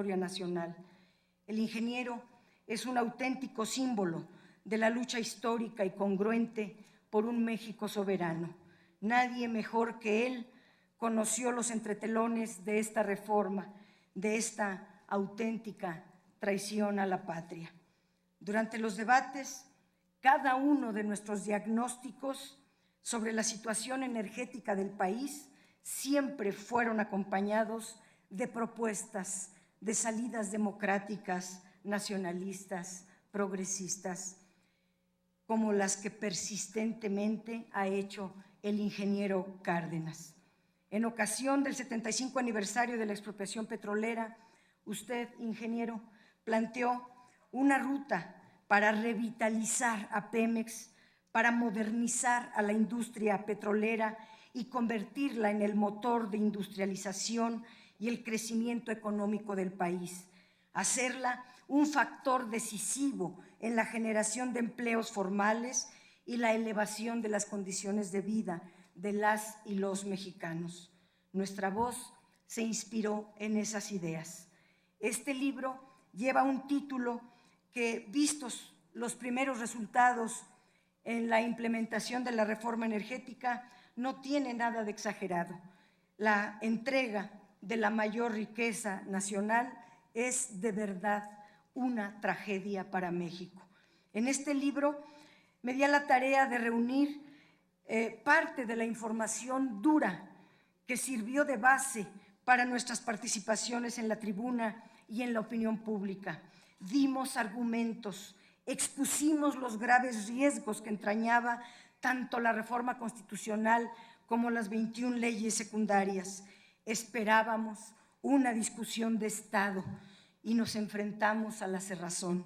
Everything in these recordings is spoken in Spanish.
nacional. El ingeniero es un auténtico símbolo de la lucha histórica y congruente por un México soberano. Nadie mejor que él conoció los entretelones de esta reforma, de esta auténtica traición a la patria. Durante los debates, cada uno de nuestros diagnósticos sobre la situación energética del país siempre fueron acompañados de propuestas de salidas democráticas, nacionalistas, progresistas, como las que persistentemente ha hecho el ingeniero Cárdenas. En ocasión del 75 aniversario de la expropiación petrolera, usted, ingeniero, planteó una ruta para revitalizar a Pemex, para modernizar a la industria petrolera y convertirla en el motor de industrialización y el crecimiento económico del país, hacerla un factor decisivo en la generación de empleos formales y la elevación de las condiciones de vida de las y los mexicanos. Nuestra voz se inspiró en esas ideas. Este libro lleva un título que, vistos los primeros resultados en la implementación de la reforma energética, no tiene nada de exagerado. La entrega de la mayor riqueza nacional es de verdad una tragedia para México. En este libro me di a la tarea de reunir parte de la información dura que sirvió de base para nuestras participaciones en la tribuna y en la opinión pública. Dimos argumentos, expusimos los graves riesgos que entrañaba tanto la reforma constitucional como las 21 leyes secundarias. Esperábamos una discusión de Estado y nos enfrentamos a la cerrazón.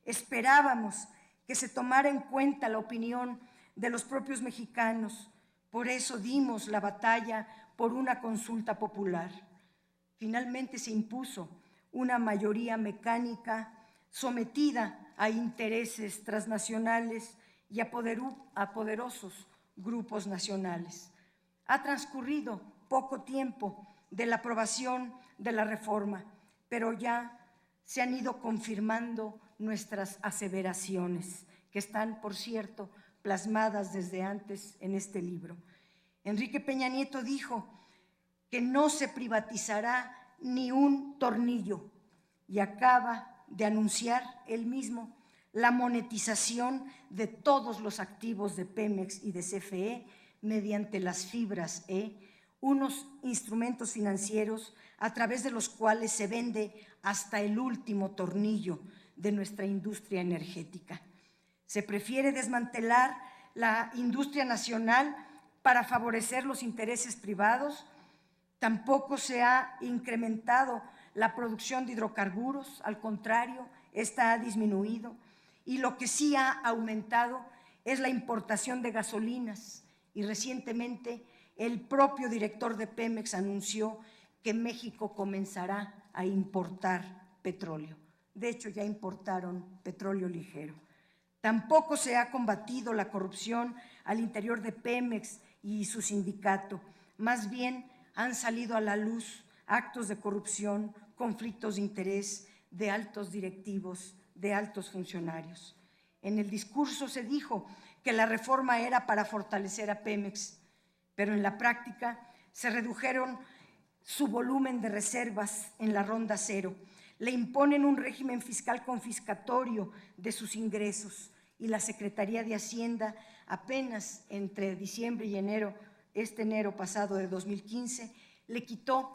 Esperábamos que se tomara en cuenta la opinión de los propios mexicanos. Por eso dimos la batalla por una consulta popular. Finalmente se impuso una mayoría mecánica sometida a intereses transnacionales y a poderosos grupos nacionales. Ha transcurrido poco tiempo de la aprobación de la reforma, pero ya se han ido confirmando nuestras aseveraciones, que están, por cierto, plasmadas desde antes en este libro. Enrique Peña Nieto dijo que no se privatizará ni un tornillo y acaba de anunciar él mismo la monetización de todos los activos de Pemex y de CFE mediante las fibras E, unos instrumentos financieros a través de los cuales se vende hasta el último tornillo de nuestra industria energética. Se prefiere desmantelar la industria nacional para favorecer los intereses privados. Tampoco se ha incrementado la producción de hidrocarburos, al contrario, esta ha disminuido. Y lo que sí ha aumentado es la importación de gasolinas. Y recientemente el propio director de Pemex anunció que México comenzará a importar petróleo. De hecho, ya importaron petróleo ligero. Tampoco se ha combatido la corrupción al interior de Pemex y su sindicato. Más bien han salido a la luz actos de corrupción, conflictos de interés de altos directivos, de altos funcionarios. En el discurso se dijo que la reforma era para fortalecer a Pemex, pero en la práctica se redujeron su volumen de reservas en la ronda cero. Le imponen un régimen fiscal confiscatorio de sus ingresos y la Secretaría de Hacienda apenas entre diciembre y enero, este enero pasado de 2015, le quitó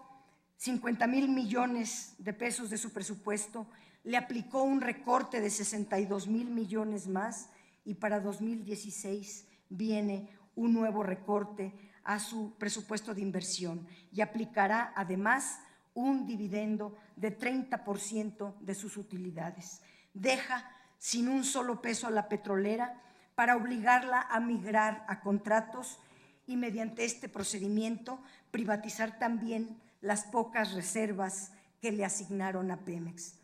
50,000 millones de pesos de su presupuesto, le aplicó un recorte de 62,000 millones más y para 2016 viene un nuevo recorte a su presupuesto de inversión y aplicará además un dividendo de 30% de sus utilidades. Deja sin un solo peso a la petrolera para obligarla a migrar a contratos y mediante este procedimiento privatizar también las pocas reservas que le asignaron a Pemex.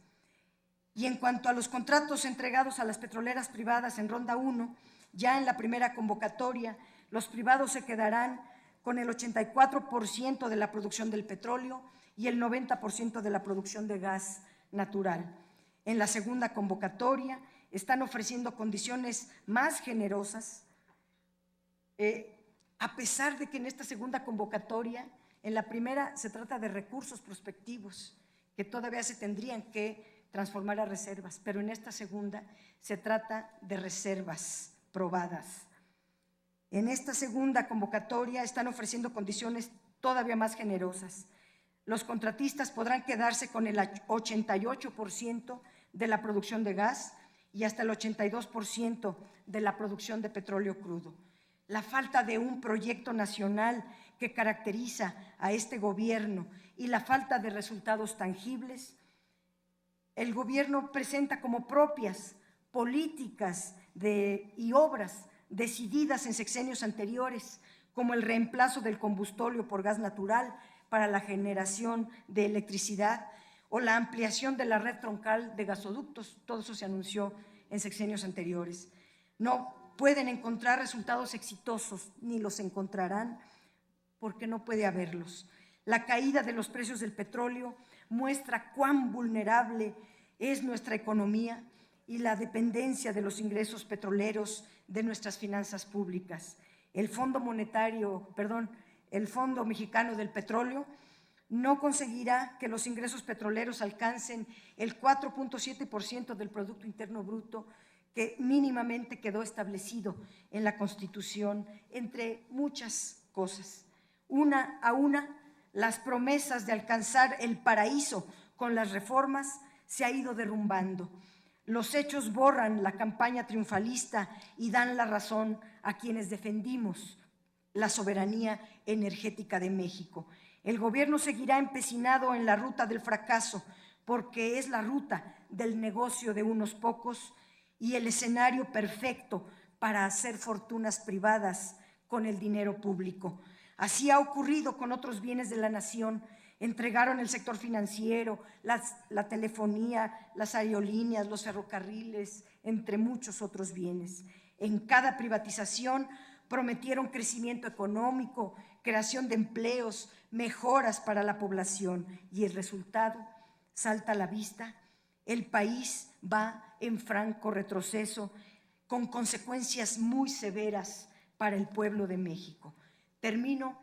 Y en cuanto a los contratos entregados a las petroleras privadas en ronda 1, ya en la primera convocatoria, los privados se quedarán con el 84% de la producción del petróleo y el 90% de la producción de gas natural. En la segunda convocatoria están ofreciendo condiciones más generosas, a pesar de que en esta segunda convocatoria, en la primera se trata de recursos prospectivos que todavía se tendrían que transformar a reservas, pero en esta segunda se trata de reservas probadas. En esta segunda convocatoria están ofreciendo condiciones todavía más generosas. Los contratistas podrán quedarse con el 88% de la producción de gas y hasta el 82% de la producción de petróleo crudo. La falta de un proyecto nacional que caracteriza a este gobierno y la falta de resultados tangibles, el gobierno presenta como propias políticas y obras decididas en sexenios anteriores, como el reemplazo del combustóleo por gas natural para la generación de electricidad o la ampliación de la red troncal de gasoductos. Todo eso se anunció en sexenios anteriores. No pueden encontrar resultados exitosos, ni los encontrarán, porque no puede haberlos. La caída de los precios del petróleo muestra cuán vulnerable es nuestra economía y la dependencia de los ingresos petroleros de nuestras finanzas públicas. El Fondo Mexicano del Petróleo no conseguirá que los ingresos petroleros alcancen el 4.7% del Producto Interno Bruto que mínimamente quedó establecido en la Constitución, entre muchas cosas. Una a una, las promesas de alcanzar el paraíso con las reformas se ha ido derrumbando. Los hechos borran la campaña triunfalista y dan la razón a quienes defendimos la soberanía energética de México. El gobierno seguirá empecinado en la ruta del fracaso, porque es la ruta del negocio de unos pocos y el escenario perfecto para hacer fortunas privadas con el dinero público. Así ha ocurrido con otros bienes de la nación. Entregaron el sector financiero, la telefonía, las aerolíneas, los ferrocarriles, entre muchos otros bienes. En cada privatización prometieron crecimiento económico, creación de empleos, mejoras para la población, y el resultado salta a la vista. El país va en franco retroceso, con consecuencias muy severas para el pueblo de México. Termino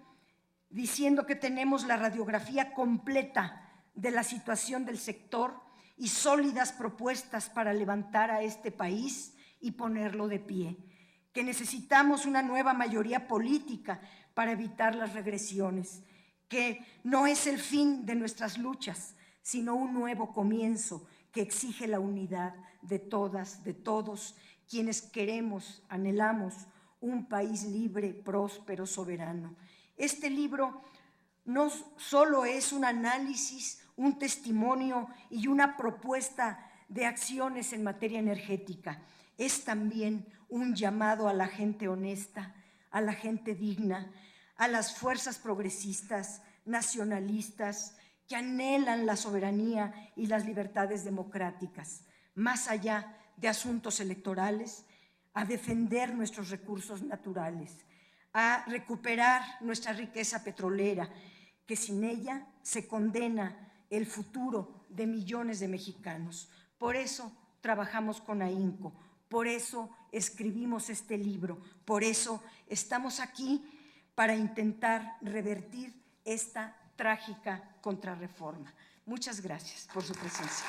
diciendo que tenemos la radiografía completa de la situación del sector y sólidas propuestas para levantar a este país y ponerlo de pie, que necesitamos una nueva mayoría política para evitar las regresiones, que no es el fin de nuestras luchas, sino un nuevo comienzo que exige la unidad de todas, de todos, quienes queremos, anhelamos un país libre, próspero, soberano. Este libro no solo es un análisis, un testimonio y una propuesta de acciones en materia energética, es también un llamado a la gente honesta, a la gente digna, a las fuerzas progresistas, nacionalistas, que anhelan la soberanía y las libertades democráticas, más allá de asuntos electorales, a defender nuestros recursos naturales, a recuperar nuestra riqueza petrolera, que sin ella se condena el futuro de millones de mexicanos. Por eso trabajamos con AHINCO, por eso escribimos este libro, por eso estamos aquí para intentar revertir esta trágica contrarreforma. Muchas gracias por su presencia.